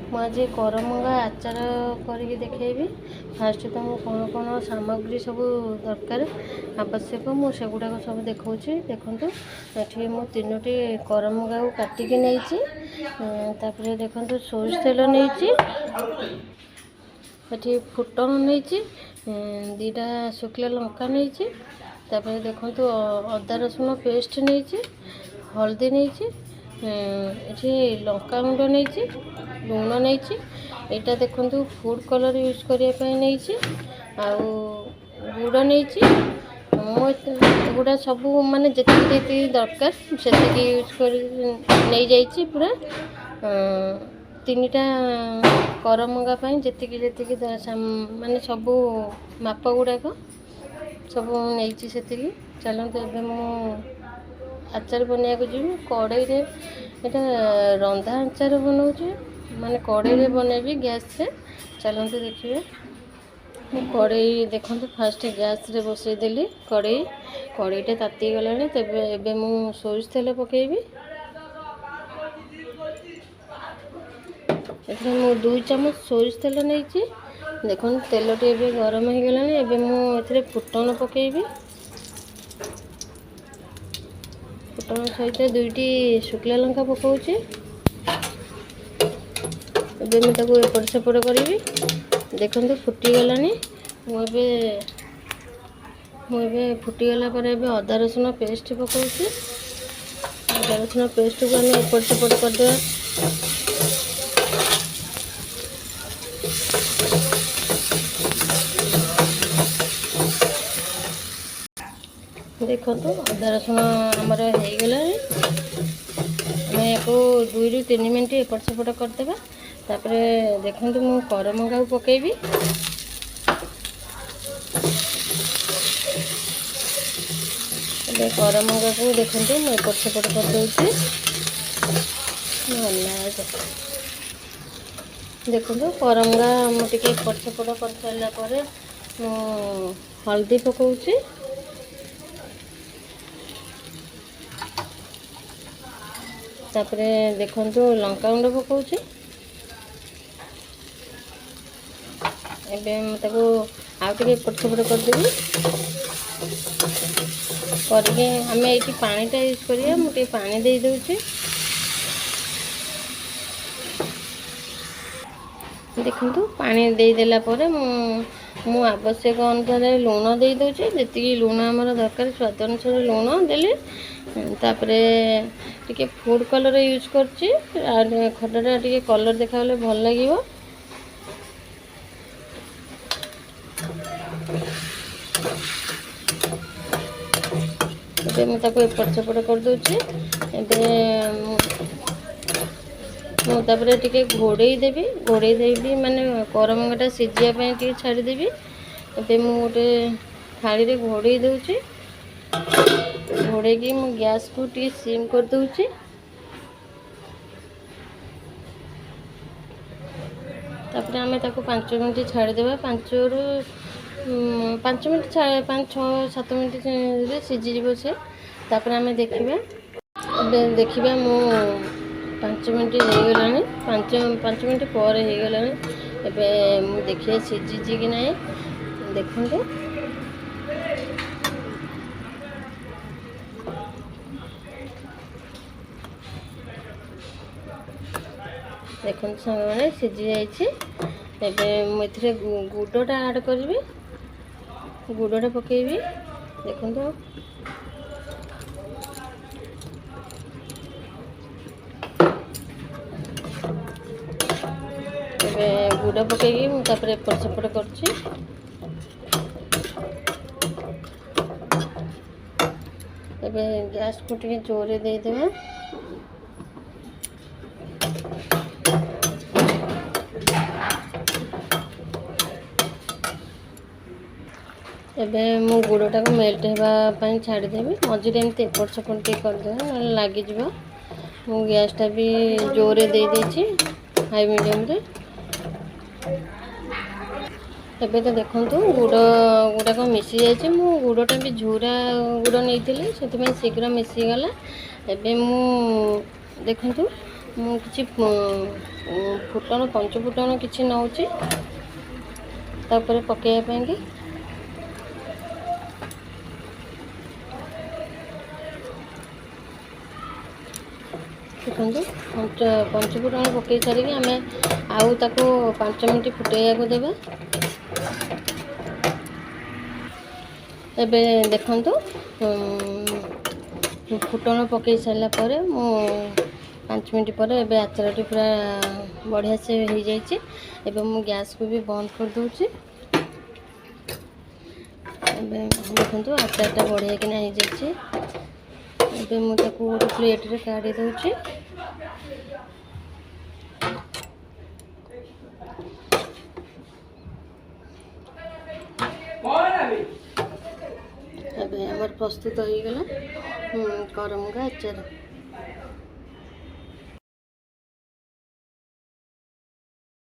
आज करमंगा आचार करके देखेबी। फास्ट तो मुझे कौन कौन सामग्री सब दरकार आवश्यक मुझे गुड़ाक सब देखा देखूँ। ये मुझे 3टी करमंगा को काटिकी नहीं देखो सोरिष तेल नहीं फुटन नहीं 2टा शुखला लंका नहीं देखो अदा रसुण पेस्ट नहीं हल्दी नहीं ये लंका गुंड नहीं लुण नहीं यहाँ देखो फूड कलर यूज करने नहीं गुड़ नहीं गुड़ा सब माने जी दरकार से यूज कर नहीं जाइए पूरा 3टा करमंगा जी माने सब माप गुड़ाक सब नहीं से चलते एवं मु आचार बनवा जी कड़ई यहाँ रंधा आचार बनाऊे माने कड़ई बनैबी गैस से चलते देखिए। कड़ई देखो फास्ट गैस रे बसईदेली कड़ईटा ताती गला तेज एवं मु सोरिष तेल पकेबी। मु 2 चामच सोरिष तेल नहीं देखो तेल टे गरम हो गला एवं मुझे फुटन पकेबी। फुटन सहित 2टी शुखला लंका पकाऊे एवं मुझे एपट सेपट करी देखो फुटीगला मुझे फुटीगला अदा रसुण पेस्ट पकाऊे अदा रसुण पेस्ट को आम एपट सेपट करदे। देखो अदा रसुण आमर होगला को 2 ରୁ 3 मिनट एपट सेपट करदे। तापर देखो मु करमंगा पकेबी करमंगा को देखो मुझे एपट सेपट कर दूसरी देखो करमंगा मुझे एपट सेपट कर सारापर हल्दी पकाऊे तापर देखो लंका गुंड पकाऊे एवं आउटे एपट सेपट करदेवी करके आम ये पानीटा यूज करिया मुझे पानी दे दूचे देखो पानी देदेला मु आवश्यक अनुसार लुण दे दूचे जी लुण आमर दरकार स्वाद अनुसार लुण देले तापर टिके फूड कलर यूज करची खटाटा टिके कलर देखा भल लगे। मुझे एपट सेपट कर दूचे मुझे टिके घोड़े देवी माने करमंगाटा सीझापी टे छाड़देवी एवं मु गोटे थाली घोड़े दूचे घोड़े मु गैस को टी सिम कर दूची तापर आम 5 मिनट छाड़देवा 5 मिनट 5-6-7 मिनट सीझीज से तापर आम देखा मु 5 मिनट हो गला 5 मिनट पर हो गला एवं देखिए सीझी कि ना देखो देखो सांग मैंने सीझी जाइए मुझे गुड़टा ऐड करी गुड़टा पकेबी देखो गुड़ पकईकी मुझे एपट सेपट कर गैस को टे जोरे देदेवा एवं मु गुड़टा को मेल्ट होगापी छाड़देवी मझे एमती एपट सेपट करदे ना लगिज मु गैसटा भी जोरे दे देछि हाई मीडियम रे एबे तो देखो गुड़ाक मिसी जाइए मु गुड़टा भी झूरा गुड़ नहीं से शीघ्र मिसीगला एवं मु देखु ମୁଁ କିଛି ଫୁଟଣ ପଞ୍ଚ ଫୁଟଣ କିଛି ନେଉଛି ତାପରେ ପକାଇବା ପାଇଁକି। ଦେଖନ୍ତୁ ପଞ୍ଚ ଫୁଟଣ ପକାଇ ସାରିକି ଆମେ ଆଉ ତାକୁ 5 ମିନିଟ୍ ଫୁଟାଇବାକୁ ଦେବା। ଏବେ ଦେଖନ୍ତୁ ଫୁଟଣ ପକାଇ ସାରିଲା ପରେ ମୁଁ 5 ମିନିଟ୍ ପରେ ଏବେ ଆଚାରଟି ପୁରା ବଢ଼ିଆ ସେ ହେଇଯାଇଛି। ଏବେ ମୁଁ ଗ୍ୟାସ୍କୁ ବି ବନ୍ଦ କରିଦେଉଛି। ଏବେ ଦେଖନ୍ତୁ ଆଚାରଟା ବଢ଼ିଆ କିନା ହେଇଯାଇଛି। ଏବେ ମୁଁ ତାକୁ ଗୋଟେ ପ୍ଲେଟ୍ରେ କାଢ଼ି ଦେଉଛି। ଏବେ ଆମର ପ୍ରସ୍ତୁତ ହେଇଗଲା କରମଙ୍ଗା ଆଚାର।